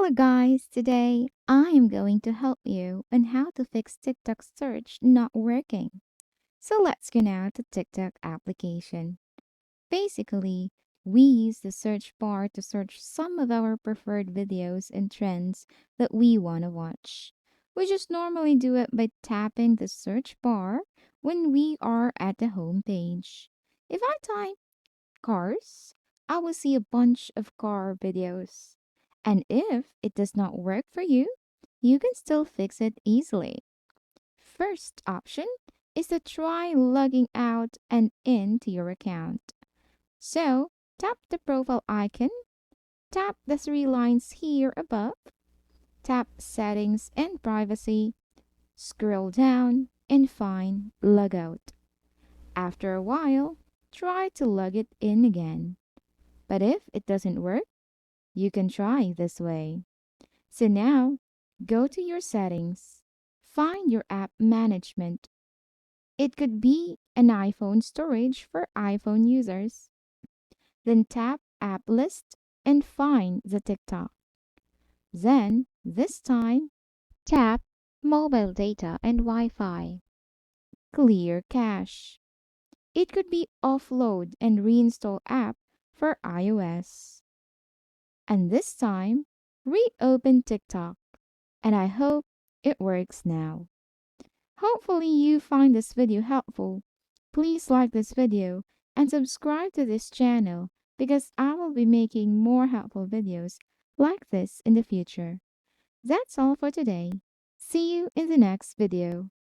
Hello guys, today I am going to help you on how to fix TikTok search not working. So let's go now to TikTok application. Basically, we use the search bar to search some of our preferred videos and trends that we want to watch. We just normally do it by tapping the search bar when we are at the home page. If I type cars, I will see a bunch of car videos. And if it does not work for you, you can still fix it easily. First option is to try logging out and into your account. So, tap the profile icon, tap the three lines here above, tap Settings and Privacy, scroll down, and find Logout. After a while, try to log it in again. But if it doesn't work, you can try this way. So now, go to your settings. Find your app management. It could be an iPhone storage for iPhone users. Then tap App List and find the TikTok. Then, this time, tap Mobile Data and Wi-Fi. Clear cache. It could be Offload and Reinstall app for iOS. And this time, reopen TikTok. And I hope it works now. Hopefully you find this video helpful. Please like this video and subscribe to this channel because I will be making more helpful videos like this in the future. That's all for today. See you in the next video.